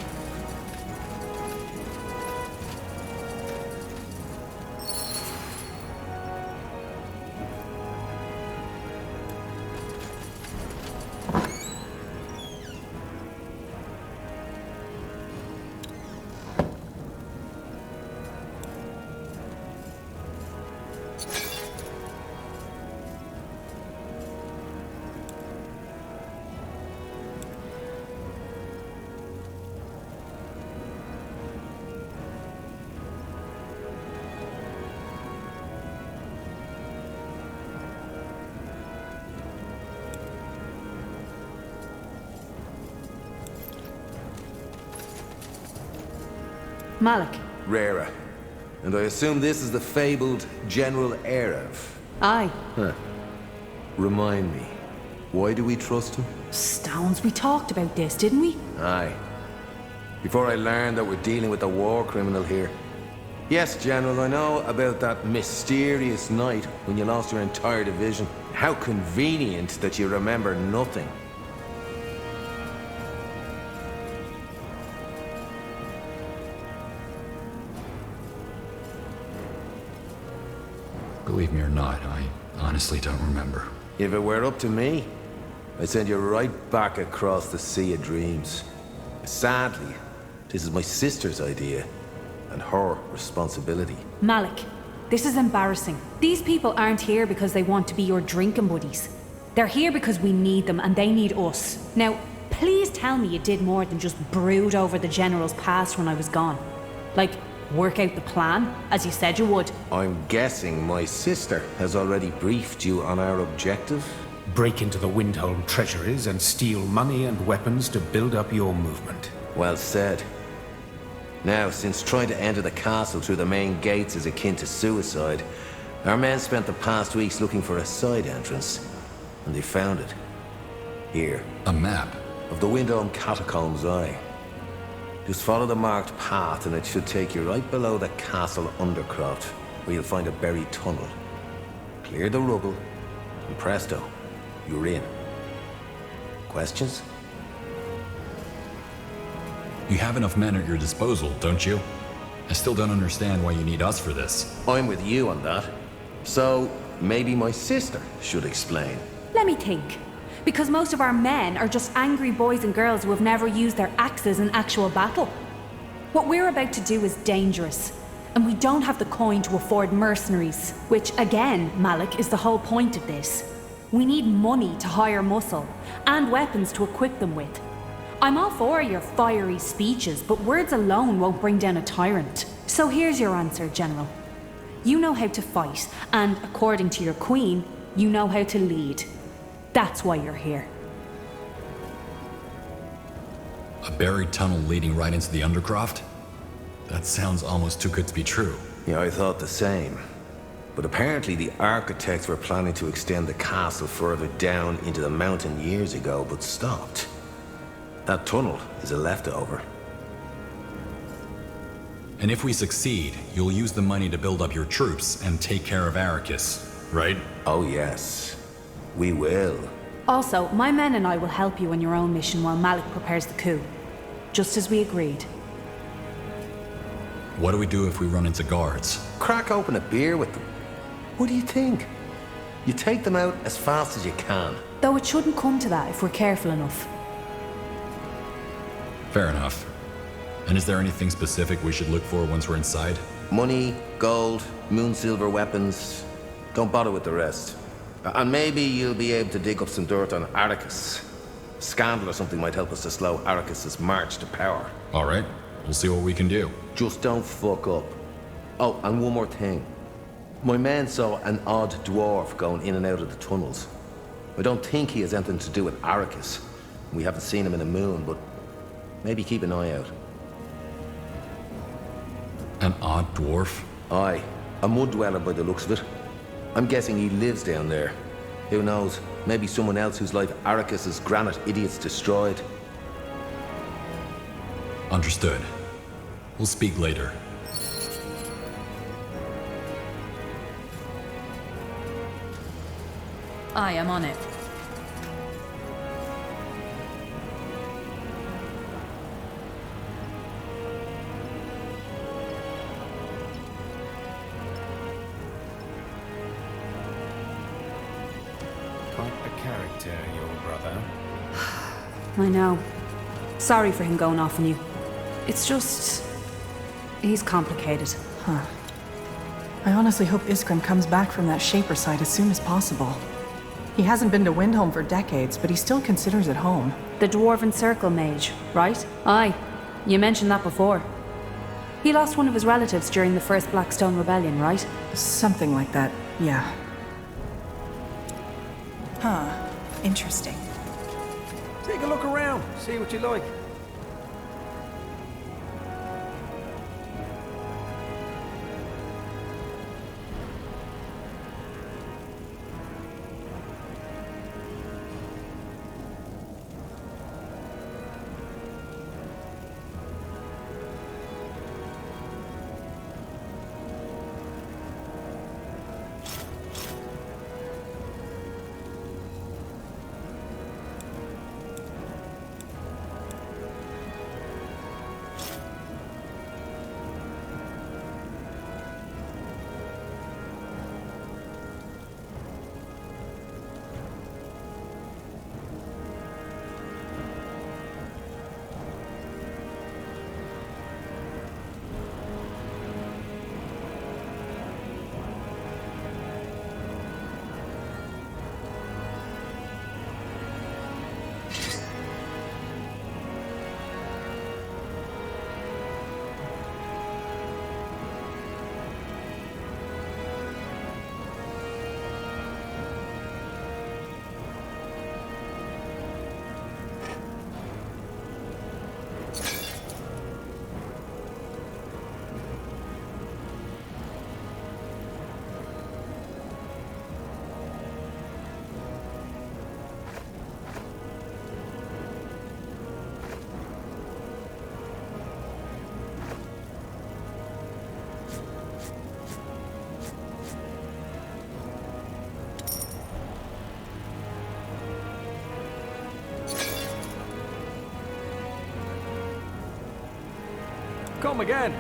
Malik. Rera. And I assume this is the fabled General Erev. Aye. Huh. Remind me, why do we trust him? Stones, we talked about this, didn't we? Aye. Before I learned that we're dealing with a war criminal here. Yes, General, I know about that mysterious night when you lost your entire division. How convenient that you remember nothing. Believe me or not, I honestly don't remember. If it were up to me, I send you right back across the Sea of Dreams. Sadly, this is my sister's idea, and her responsibility. Malik, this is embarrassing. These people aren't here because they want to be your drinking buddies. They're here because we need them and they need us. Now, please tell me you did more than just brood over the General's past when I was gone. Like, work out the plan, as you said you would. I'm guessing my sister has already briefed you on our objective? Break into the Windholm treasuries and steal money and weapons to build up your movement. Well said. Now, since trying to enter the castle through the main gates is akin to suicide, our men spent the past weeks looking for a side entrance, and they found it. Here. A map? Of the Windholm Catacombs, aye. Just follow the marked path and it should take you right below the castle undercroft, where you'll find a buried tunnel. Clear the rubble, and presto, you're in. Questions? You have enough men at your disposal, don't you? I still don't understand why you need us for this. I'm with you on that. So, maybe my sister should explain. Let me think. Because most of our men are just angry boys and girls who have never used their axes in actual battle. What we're about to do is dangerous, and we don't have the coin to afford mercenaries, which again, Malik, is the whole point of this. We need money to hire muscle, and weapons to equip them with. I'm all for your fiery speeches, but words alone won't bring down a tyrant. So here's your answer, General. You know how to fight, and according to your queen, you know how to lead. That's why you're here. A buried tunnel leading right into the undercroft? That sounds almost too good to be true. Yeah, I thought the same. But apparently the architects were planning to extend the castle further down into the mountain years ago, but stopped. That tunnel is a leftover. And if we succeed, you'll use the money to build up your troops and take care of Arrakis, right? Oh yes, we will. Also, my men and I will help you on your own mission while Malik prepares the coup. Just as we agreed. What do we do if we run into guards? Crack open a beer with them. What do you think? You take them out as fast as you can. Though it shouldn't come to that if we're careful enough. Fair enough. And is there anything specific we should look for once we're inside? Money, gold, moon silver weapons. Don't bother with the rest. And maybe you'll be able to dig up some dirt on Arrakis. A scandal or something might help us to slow Arrakis' march to power. All right, we'll see what we can do. Just don't fuck up. Oh, and one more thing. My man saw an odd dwarf going in and out of the tunnels. I don't think he has anything to do with Arrakis. We haven't seen him in a moon, but maybe keep an eye out. An odd dwarf? Aye, a mud dweller by the looks of it. I'm guessing he lives down there. Who knows, maybe someone else whose life Arrakis' granite idiots destroyed. Understood. We'll speak later. I am on it. Quite a character, your brother. I know. Sorry for him going off on you. It's just... he's complicated. Huh. I honestly hope Iskram comes back from that Shaper site as soon as possible. He hasn't been to Windholm for decades, but he still considers it home. The Dwarven Circle mage, right? Aye. You mentioned that before. He lost one of his relatives during the first Blackstone Rebellion, right? Something like that, yeah. Huh. Interesting. Take a look around, see what you like. Come again.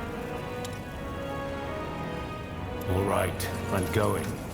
All right, I'm going.